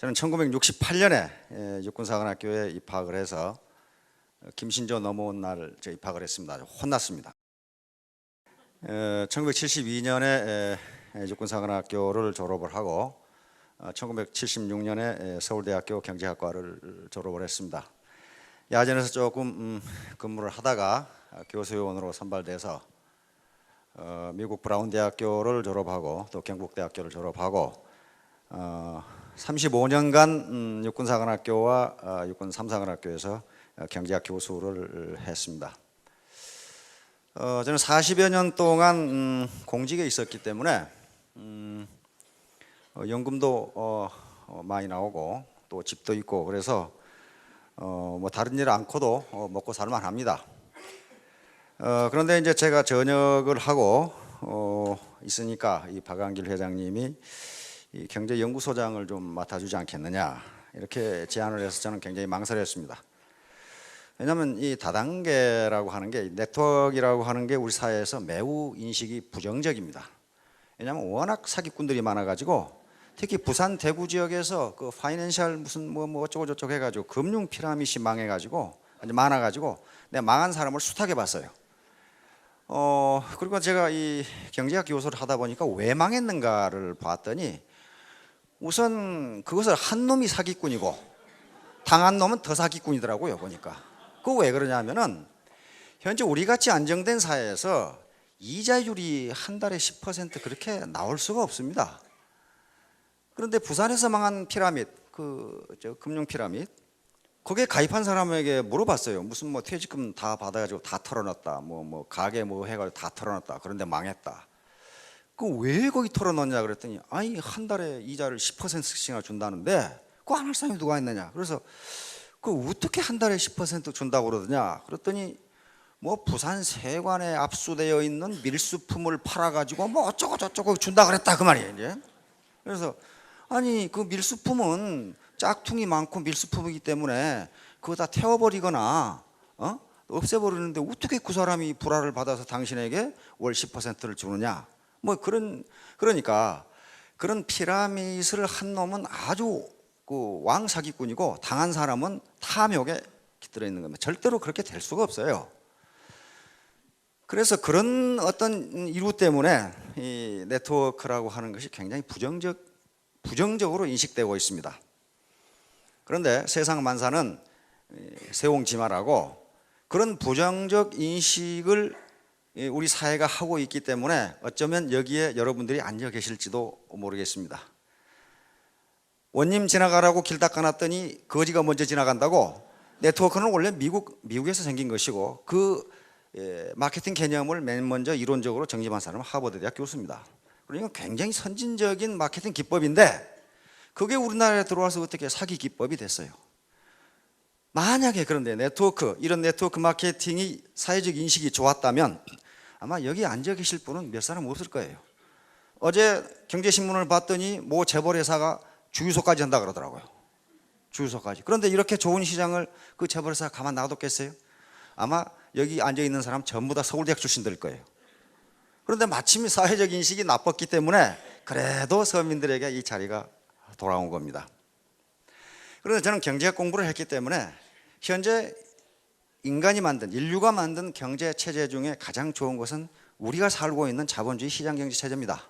저는 1968년에 육군사관학교에 입학을 해서 김신조 넘어온 날 입학을 했습니다. 혼났습니다. 1972년에 육군사관학교를 졸업을 하고 1976년에 서울대학교 경제학과를 졸업을 했습니다. 야전에서 조금 근무를 하다가 교수요원으로 선발돼서 미국 브라운 대학교를 졸업하고 또 경북대학교를 졸업하고 35년간 육군사관학교와 육군 3사관학교에서 경제학 교수를 했습니다. 저는 40여 년 동안 공직에 있었기 때문에 연금도 많이 나오고 또 집도 있고 그래서 뭐 다른 일 않고도 먹고 살만 합니다. 그런데 이제 제가 전역을 하고 있으니까 이 박한길 회장님이 이 경제연구소장을 좀 맡아주지 않겠느냐 이렇게 제안을 해서 저는 굉장히 망설였습니다. 왜냐하면 이 다단계라고 하는 게 네트워크라고 하는 게 우리 사회에서 매우 인식이 부정적입니다. 왜냐하면 워낙 사기꾼들이 많아가지고 특히 부산 대구 지역에서 그 파이낸셜 무슨 뭐 어쩌고 저쩌고 해가지고 금융 피라미드이 망해가지고 많아가지고 내가 망한 사람을 숱하게 봤어요. 그리고 제가 이 경제학 교수를 하다 보니까 왜 망했는가를 봤더니 우선 그것을 한 놈이 사기꾼이고 당한 놈은 더 사기꾼이더라고요. 보니까 그거 왜 그러냐면은 현재 우리같이 안정된 사회에서 이자율이 한 달에 10% 그렇게 나올 수가 없습니다. 그런데 부산에서 망한 피라미드, 금융 피라미드, 거기에 가입한 사람에게 물어봤어요. 무슨 뭐 퇴직금 다 받아가지고 다 털어놨다, 뭐 가게 뭐 해가지고 다 털어놨다. 그런데 망했다. 그 왜 거기 털어넣냐 그랬더니 아니 한 달에 이자를 10%씩이나 준다는데 그거 안 할 사람이 누가 있느냐. 그래서 그 어떻게 한 달에 10% 준다고 그러더냐. 그랬더니 뭐 부산 세관에 압수되어 있는 밀수품을 팔아가지고 뭐 어쩌고 저쩌고 준다 그랬다 그 말이에요. 이제. 그래서 아니 그 밀수품은 짝퉁이 많고 밀수품이기 때문에 그거 다 태워버리거나 없애버리는데 어떻게 그 사람이 불화를 받아서 당신에게 월 10%를 주느냐. 뭐 그러니까 그런 피라미드를 한 놈은 아주 그 왕 사기꾼이고 당한 사람은 탐욕에 깃들어 있는 겁니다. 절대로 그렇게 될 수가 없어요. 그래서 그런 어떤 이유 때문에 이 네트워크라고 하는 것이 굉장히 부정적으로 인식되고 있습니다. 그런데 세상 만사는 세옹지마라고 그런 부정적 인식을 우리 사회가 하고 있기 때문에 어쩌면 여기에 여러분들이 앉아 계실지도 모르겠습니다. 원님 지나가라고 길 닦아놨더니 거지가 먼저 지나간다고. 네트워크는 원래 미국에서 생긴 것이고 그 마케팅 개념을 맨 먼저 이론적으로 정립한 사람은 하버드 대학 교수입니다. 그러니까 굉장히 선진적인 마케팅 기법인데 그게 우리나라에 들어와서 어떻게 사기 기법이 됐어요. 만약에 그런데 이런 네트워크 마케팅이 사회적 인식이 좋았다면 아마 여기 앉아 계실 분은 몇 사람 없을 거예요. 어제 경제신문을 봤더니 모 재벌회사가 주유소까지 한다 그러더라고요. 주유소까지. 그런데 이렇게 좋은 시장을 그 재벌회사가 가만 놔뒀겠어요? 아마 여기 앉아 있는 사람 전부 다 서울대학 출신들일 거예요. 그런데 마침 사회적 인식이 나빴기 때문에 그래도 서민들에게 이 자리가 돌아온 겁니다. 그런데 저는 경제학 공부를 했기 때문에 현재 인류가 만든 경제 체제 중에 가장 좋은 것은 우리가 살고 있는 자본주의 시장 경제 체제입니다.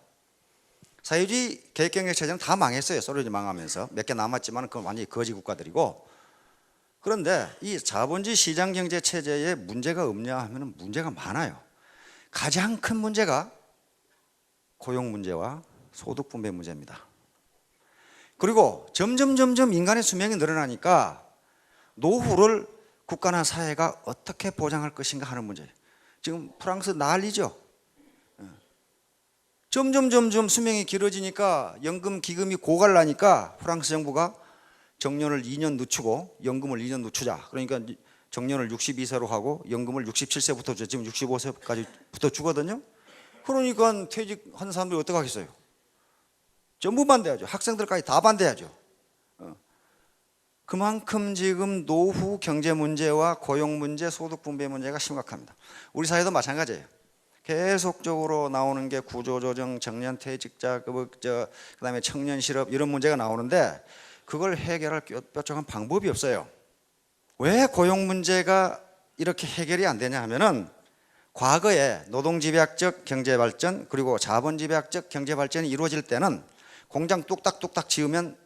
사회주의 계획 경제 체제는 다 망했어요. 소련이 망하면서 몇 개 남았지만 그건 완전히 거지 국가들이고. 그런데 이 자본주의 시장 경제 체제에 문제가 없냐 하면 문제가 많아요. 가장 큰 문제가 고용 문제와 소득 분배 문제입니다. 그리고 점점 인간의 수명이 늘어나니까 노후를 국가나 사회가 어떻게 보장할 것인가 하는 문제. 지금 프랑스 난리죠. 점점 수명이 길어지니까 연금 기금이 고갈나니까 프랑스 정부가 정년을 2년 늦추고 연금을 2년 늦추자. 그러니까 정년을 62세로 하고 연금을 67세부터 주죠. 지금 65세까지부터 주거든요. 그러니까 퇴직한 사람들이 어떻게 하겠어요? 전부 반대하죠. 학생들까지 다 반대하죠. 그만큼 지금 노후 경제 문제와 고용 문제, 소득 분배 문제가 심각합니다. 우리 사회도 마찬가지예요. 계속적으로 나오는 게 구조조정, 청년퇴직자, 그다음에 청년 실업 이런 문제가 나오는데 그걸 해결할 뾰족한 방법이 없어요. 왜 고용 문제가 이렇게 해결이 안 되냐 하면은 과거에 노동집약적 경제발전 그리고 자본집약적 경제발전이 이루어질 때는 공장 뚝딱뚝딱 지으면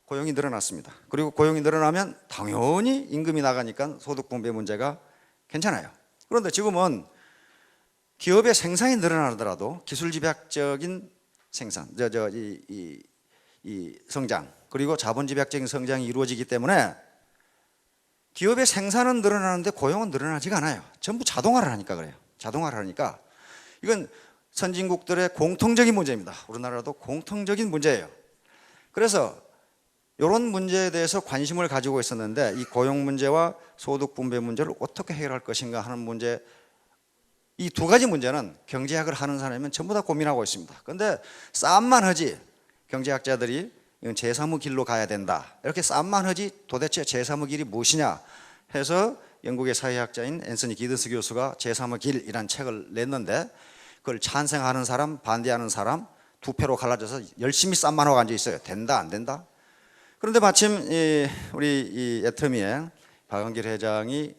고용이 늘어났습니다. 그리고 고용이 늘어나면 당연히 임금이 나가니까 소득분배 문제가 괜찮아요. 그런데 지금은 기업의 생산이 늘어나더라도 기술집약적인 생산, 이 성장 그리고 자본집약적인 성장이 이루어지기 때문에 기업의 생산은 늘어나는데 고용은 늘어나지가 않아요. 전부 자동화를 하니까 그래요. 자동화를 하니까 이건 선진국들의 공통적인 문제입니다. 우리나라도 공통적인 문제예요. 그래서 이런 문제에 대해서 관심을 가지고 있었는데 이 고용 문제와 소득 분배 문제를 어떻게 해결할 것인가 하는 문제, 이 두 가지 문제는 경제학을 하는 사람이면 전부 다 고민하고 있습니다. 그런데 싸움만 하지 경제학자들이 이건 제3의 길로 가야 된다 이렇게 싸움만 하지 도대체 제3의 길이 무엇이냐 해서 영국의 사회학자인 앤서니 기든스 교수가 제3의 길이라는 책을 냈는데 그걸 찬성하는 사람 반대하는 사람 두 표로 갈라져서 열심히 싸움만 하고 앉아 있어요. 된다 안 된다. 그런데 마침 우리 이 애터미의 박원길 회장이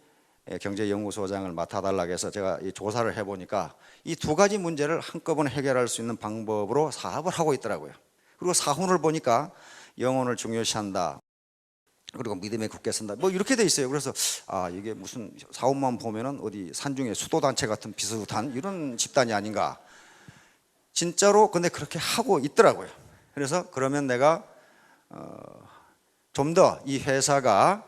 경제연구소장을 맡아달라고 해서 제가 이 조사를 해보니까 이 두 가지 문제를 한꺼번에 해결할 수 있는 방법으로 사업을 하고 있더라고요. 그리고 사훈을 보니까 영혼을 중요시한다. 그리고 믿음의 굳게 선다. 뭐 이렇게 돼 있어요. 그래서 이게 무슨 사업만 보면은 어디 산중에 수도단체 같은 비슷한 이런 집단이 아닌가. 진짜로 근데 그렇게 하고 있더라고요. 그래서 그러면 내가 좀 더 이 회사가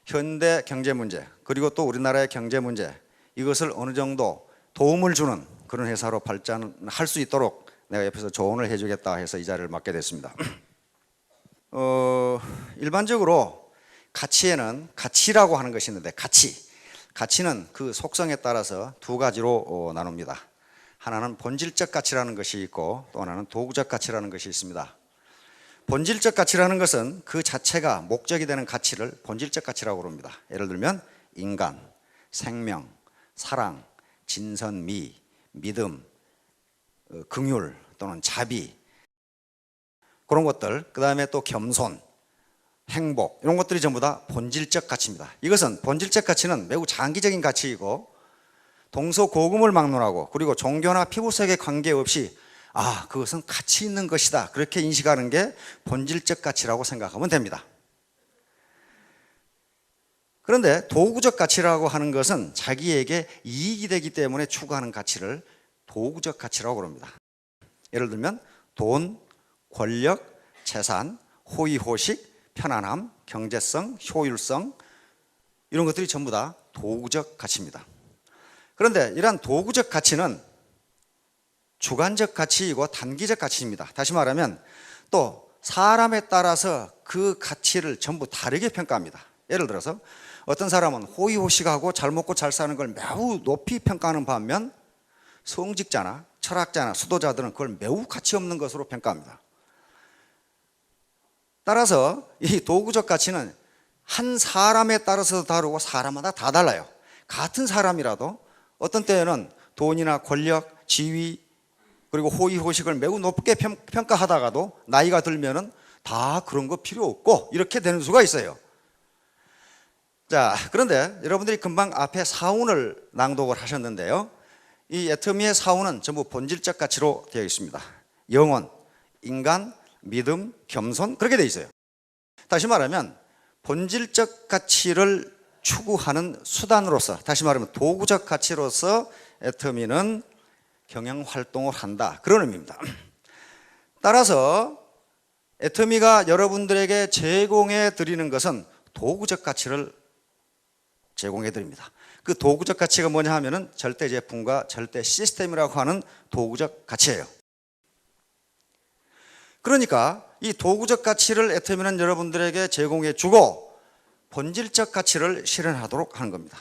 현대 경제 문제 그리고 또 우리나라의 경제 문제 이것을 어느 정도 도움을 주는 그런 회사로 발전할 수 있도록 내가 옆에서 조언을 해주겠다 해서 이 자리를 맡게 됐습니다. 일반적으로 가치에는 가치라고 하는 것이 있는데 가치는 그 속성에 따라서 두 가지로 나눕니다. 하나는 본질적 가치라는 것이 있고 또 하나는 도구적 가치라는 것이 있습니다. 본질적 가치라는 것은 그 자체가 목적이 되는 가치를 본질적 가치라고 부릅니다. 예를 들면 인간, 생명, 사랑, 진선미, 믿음, 긍휼 또는 자비 그런 것들, 그 다음에 또 겸손, 행복 이런 것들이 전부 다 본질적 가치입니다. 이것은 본질적 가치는 매우 장기적인 가치이고 동서고금을 막론하고 그리고 종교나 피부색에 관계없이 그것은 가치 있는 것이다 그렇게 인식하는 게 본질적 가치라고 생각하면 됩니다. 그런데 도구적 가치라고 하는 것은 자기에게 이익이 되기 때문에 추구하는 가치를 도구적 가치라고 부릅니다. 예를 들면 돈, 권력, 재산, 호의호식, 편안함, 경제성, 효율성 이런 것들이 전부 다 도구적 가치입니다. 그런데 이러한 도구적 가치는 주관적 가치이고 단기적 가치입니다. 다시 말하면 또 사람에 따라서 그 가치를 전부 다르게 평가합니다. 예를 들어서 어떤 사람은 호의호식하고 잘 먹고 잘 사는 걸 매우 높이 평가하는 반면 성직자나 철학자나 수도자들은 그걸 매우 가치 없는 것으로 평가합니다. 따라서 이 도구적 가치는 한 사람에 따라서 다르고 사람마다 다 달라요. 같은 사람이라도 어떤 때에는 돈이나 권력, 지위 그리고 호의호식을 매우 높게 평가하다가도 나이가 들면은 다 그런 거 필요 없고 이렇게 되는 수가 있어요. 자, 그런데 여러분들이 금방 앞에 사훈을 낭독을 하셨는데요. 이 애터미의 사훈은 전부 본질적 가치로 되어 있습니다. 영혼, 인간, 믿음, 겸손 그렇게 되어 있어요. 다시 말하면 본질적 가치를 추구하는 수단으로서 다시 말하면 도구적 가치로서 애터미는 경영활동을 한다 그런 의미입니다. 따라서 애터미가 여러분들에게 제공해 드리는 것은 도구적 가치를 제공해 드립니다. 그 도구적 가치가 뭐냐 하면은 절대 제품과 절대 시스템이라고 하는 도구적 가치예요. 그러니까 이 도구적 가치를 애터미는 여러분들에게 제공해 주고 본질적 가치를 실현하도록 하는 겁니다.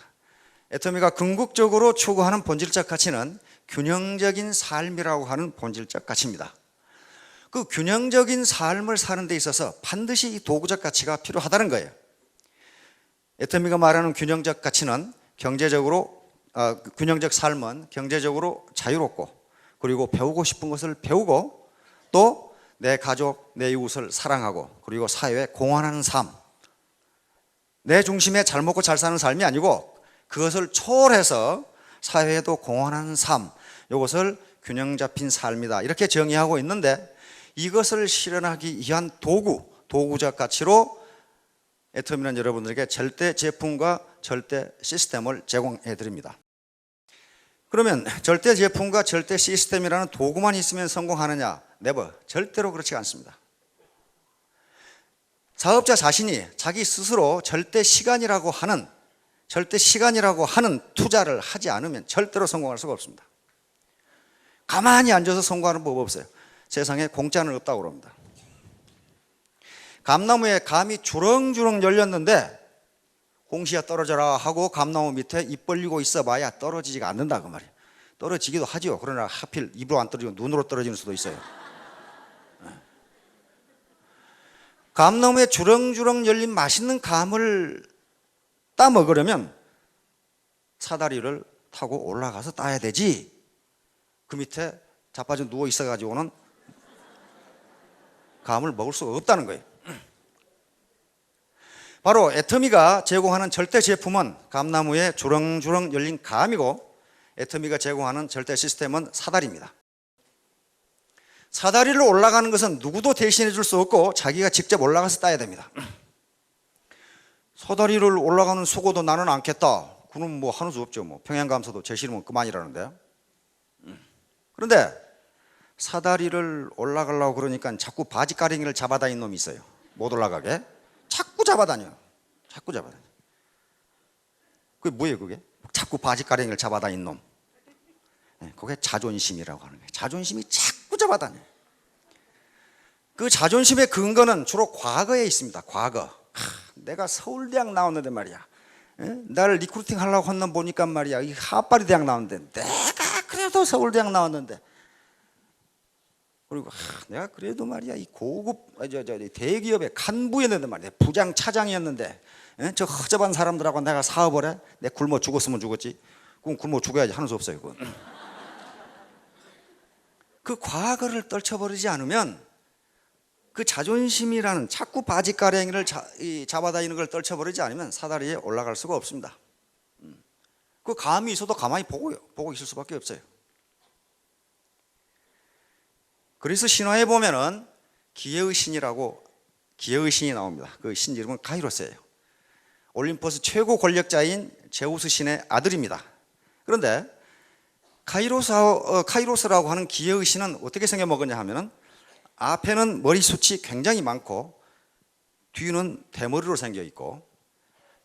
애터미가 궁극적으로 추구하는 본질적 가치는 균형적인 삶이라고 하는 본질적 가치입니다. 그 균형적인 삶을 사는 데 있어서 반드시 이 도구적 가치가 필요하다는 거예요. 애터미가 말하는 균형적 가치는 균형적 삶은 경제적으로 자유롭고 그리고 배우고 싶은 것을 배우고 또 내 가족, 내 이웃을 사랑하고 그리고 사회에 공헌하는 삶, 내 중심에 잘 먹고 잘 사는 삶이 아니고 그것을 초월해서 사회에도 공헌하는 삶, 이것을 균형 잡힌 삶이다 이렇게 정의하고 있는데, 이것을 실현하기 위한 도구적 가치로 애터미는 여러분들에게 절대 제품과 절대 시스템을 제공해 드립니다. 그러면 절대 제품과 절대 시스템이라는 도구만 있으면 성공하느냐? 네버, 절대로 그렇지 않습니다. 사업자 자신이 자기 스스로 절대 시간이라고 하는 투자를 하지 않으면 절대로 성공할 수가 없습니다. 가만히 앉아서 성공하는 법 없어요. 세상에 공짜는 없다고 그럽니다. 감나무에 감이 주렁주렁 열렸는데 홍시야 떨어져라 하고 감나무 밑에 입 벌리고 있어봐야 떨어지지가 않는다 그 말이에요. 떨어지기도 하죠. 그러나 하필 입으로 안 떨어지고 눈으로 떨어지는 수도 있어요. 감나무에 주렁주렁 열린 맛있는 감을 따 먹으려면 사다리를 타고 올라가서 따야 되지, 그 밑에 자빠져 누워 있어가지고는 감을 먹을 수가 없다는 거예요. 바로 애터미가 제공하는 절대 제품은 감나무에 주렁주렁 열린 감이고, 애터미가 제공하는 절대 시스템은 사다리입니다. 사다리를 올라가는 것은 누구도 대신해 줄 수 없고 자기가 직접 올라가서 따야 됩니다. 사다리를 올라가는 수고도 나는 않겠다, 그럼 뭐 하는 수 없죠. 뭐 평양감사도 제 싫으면 그만이라는데. 그런데 사다리를 올라가려고 그러니까 자꾸 바지가랭이를 잡아다니는 놈이 있어요. 못 올라가게 자꾸 잡아다녀. 그게 뭐예요 그게? 자꾸 바지가랭이를 잡아다니는 놈. 그게 자존심이라고 하는 거예요. 자존심이 자꾸 잡아다녀. 그 자존심의 근거는 주로 과거에 있습니다. 과거. 내가 서울대학 나왔는데 말이야, 나를 리크루팅 하려고 한 놈 보니까 말이야, 이 하파리 대학 나왔는데 내가 그래도 서울대학 나왔는데, 그리고 내가 그래도 말이야 이 고급 대기업의 간부였는데 말이야, 부장 차장이었는데 저 허접한 사람들하고 내가 사업을 해? 내 굶어 죽었으면 죽었지. 그럼 굶어 죽어야지, 하는 수 없어요 그건. 그 과거를 떨쳐버리지 않으면, 그 자존심이라는 자꾸 바지가랭이를 잡아다니는 걸 떨쳐버리지 않으면 사다리에 올라갈 수가 없습니다. 그 감이 있어도 가만히 보고 있을 수밖에 없어요. 그래서 신화에 보면은 기회의 신이 나옵니다. 그 신 이름은 카이로스예요. 올림포스 최고 권력자인 제우스 신의 아들입니다. 그런데 카이로스라고 하는 기회의 신은 어떻게 생겨먹었냐 하면은, 앞에는 머리숱이 굉장히 많고 뒤는 대머리로 생겨 있고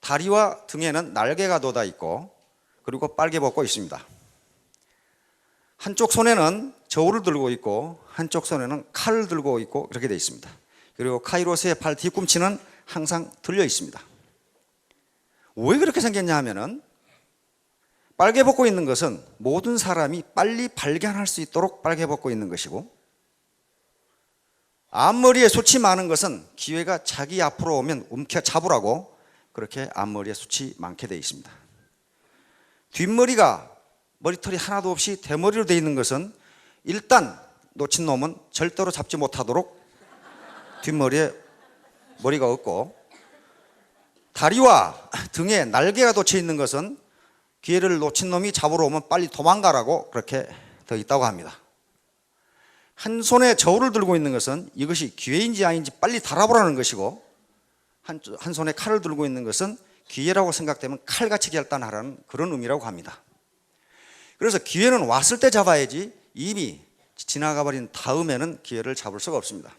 다리와 등에는 날개가 돋아 있고 그리고 빨개 벗고 있습니다. 한쪽 손에는 저울을 들고 있고 한쪽 손에는 칼을 들고 있고 이렇게 되어 있습니다. 그리고 카이로스의 팔 뒤꿈치는 항상 들려 있습니다. 왜 그렇게 생겼냐 하면은, 빨개 벗고 있는 것은 모든 사람이 빨리 발견할 수 있도록 빨개 벗고 있는 것이고, 앞머리에 숱이 많은 것은 기회가 자기 앞으로 오면 움켜잡으라고 그렇게 앞머리에 숱이 많게 되어 있습니다. 뒷머리가 머리털이 하나도 없이 대머리로 되어 있는 것은 일단 놓친 놈은 절대로 잡지 못하도록 뒷머리에 머리가 없고, 다리와 등에 날개가 돋쳐 있는 것은 기회를 놓친 놈이 잡으러 오면 빨리 도망가라고 그렇게 되어 있다고 합니다. 한 손에 저울을 들고 있는 것은 이것이 기회인지 아닌지 빨리 달아보라는 것이고, 한 손에 칼을 들고 있는 것은 기회라고 생각되면 칼같이 결단하라는 그런 의미라고 합니다. 그래서 기회는 왔을 때 잡아야지 이미 지나가 버린 다음에는 기회를 잡을 수가 없습니다.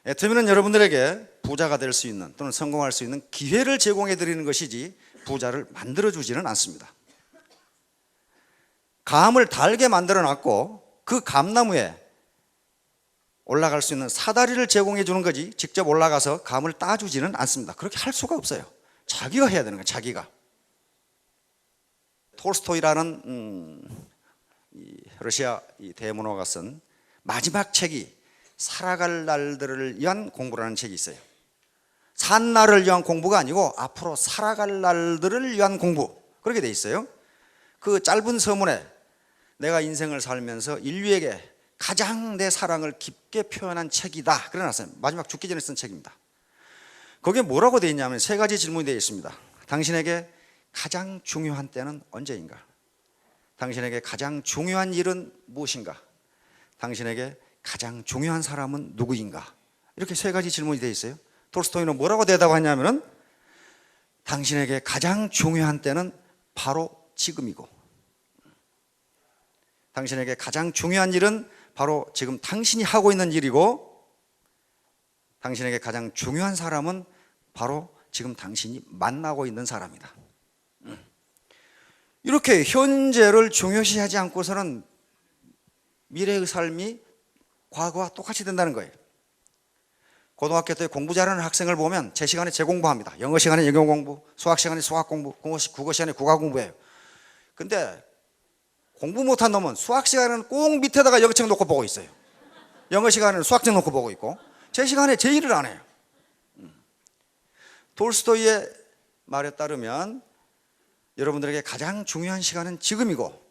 애터미는 여러분들에게 부자가 될 수 있는 또는 성공할 수 있는 기회를 제공해 드리는 것이지 부자를 만들어 주지는 않습니다. 감을 달게 만들어 놨고 그 감나무에 올라갈 수 있는 사다리를 제공해 주는 거지, 직접 올라가서 감을 따주지는 않습니다. 그렇게 할 수가 없어요. 자기가 해야 되는 거예요. 자기가. 톨스토이라는 러시아 대문호가 쓴 마지막 책이 살아갈 날들을 위한 공부라는 책이 있어요. 산 날을 위한 공부가 아니고 앞으로 살아갈 날들을 위한 공부, 그렇게 돼 있어요. 그 짧은 서문에 내가 인생을 살면서 인류에게 가장 내 사랑을 깊게 표현한 책이다. 그래놨어요. 마지막 죽기 전에 쓴 책입니다. 거기에 뭐라고 되어 있냐면 세 가지 질문이 되어 있습니다. 당신에게 가장 중요한 때는 언제인가? 당신에게 가장 중요한 일은 무엇인가? 당신에게 가장 중요한 사람은 누구인가? 이렇게 세 가지 질문이 되어 있어요. 톨스토이는 뭐라고 대답하냐면은 당신에게 가장 중요한 때는 바로 지금이고, 당신에게 가장 중요한 일은 바로 지금 당신이 하고 있는 일이고, 당신에게 가장 중요한 사람은 바로 지금 당신이 만나고 있는 사람이다. 이렇게 현재를 중요시하지 않고서는 미래의 삶이 과거와 똑같이 된다는 거예요. 고등학교 때 공부 잘하는 학생을 보면 제 시간에 제 공부합니다. 영어 시간에 영어 공부, 수학 시간에 수학 공부, 국어 시간에 국어 공부해요. 근데 공부 못한 놈은 수학 시간에는 꼭 밑에다가 영어책 놓고 보고 있어요. 영어 시간에는 수학책 놓고 보고 있고, 제 시간에 제 일을 안 해요. 톨스토이의 말에 따르면 여러분들에게 가장 중요한 시간은 지금이고,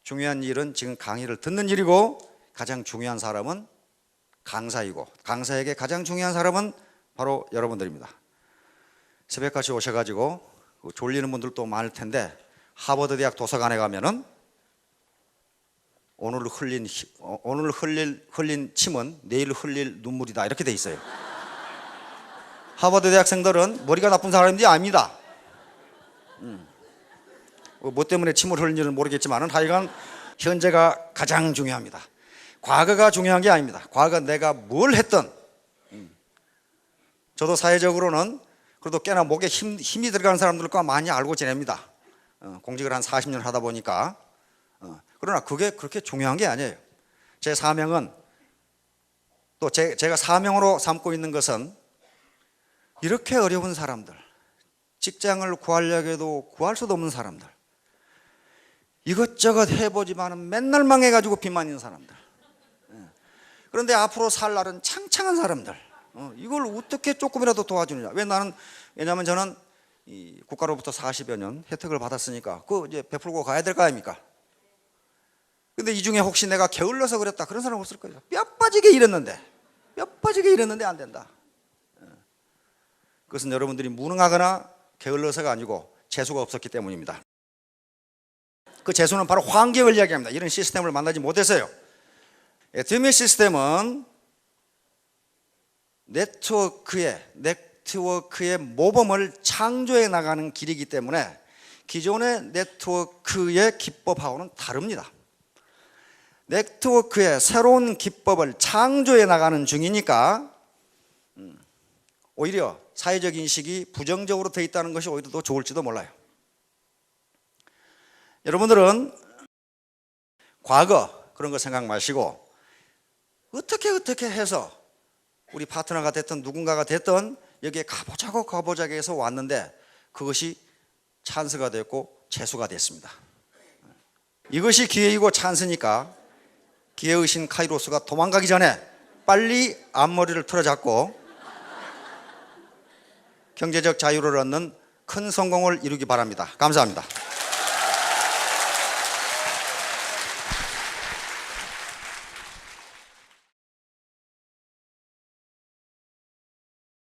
중요한 일은 지금 강의를 듣는 일이고, 가장 중요한 사람은 강사이고, 강사에게 가장 중요한 사람은 바로 여러분들입니다. 새벽같이 오셔가지고 졸리는 분들도 많을 텐데, 하버드 대학 도서관에 가면은 오늘 흘린 침은 내일 흘릴 눈물이다 이렇게 돼 있어요. 하버드 대학생들은 머리가 나쁜 사람인지 압니다. 뭐 때문에 침을 흘리는지는 모르겠지만 하여간 현재가 가장 중요합니다. 과거가 중요한 게 아닙니다. 과거 내가 뭘 했든, 저도 사회적으로는 그래도 꽤나 목에 힘이 들어가는 사람들과 많이 알고 지냅니다. 공직을 한 40년 하다 보니까. 그러나 그게 그렇게 중요한 게 아니에요. 제 사명은, 또 제가 사명으로 삼고 있는 것은 이렇게 어려운 사람들, 직장을 구하려고 해도 구할 수도 없는 사람들, 이것저것 해보지만 맨날 망해가지고 빚만 있는 사람들, 그런데 앞으로 살 날은 창창한 사람들, 이걸 어떻게 조금이라도 도와주느냐. 왜냐하면 저는 이 국가로부터 40여 년 혜택을 받았으니까 그거 이제 베풀고 가야 될 거 아닙니까? 근데 이 중에 혹시 내가 게을러서 그랬다 그런 사람 없을 거예요. 뼈 빠지게 일했는데 안 된다. 그것은 여러분들이 무능하거나 게을러서가 아니고 재수가 없었기 때문입니다. 그 재수는 바로 환경을 이야기합니다. 이런 시스템을 만나지 못해서요. 드미 시스템은 네트워크의 모범을 창조해 나가는 길이기 때문에 기존의 네트워크의 기법하고는 다릅니다. 네트워크의 새로운 기법을 창조해 나가는 중이니까 오히려 사회적 인식이 부정적으로 되어 있다는 것이 오히려 더 좋을지도 몰라요. 여러분들은 과거 그런 거 생각 마시고 어떻게 해서 우리 파트너가 됐든 누군가가 됐든 여기에 가보자고 해서 왔는데 그것이 찬스가 됐고 재수가 됐습니다. 이것이 기회이고 찬스니까 기회의 신 카이로스가 도망가기 전에 빨리 앞머리를 틀어잡고 경제적 자유를 얻는 큰 성공을 이루기 바랍니다. 감사합니다.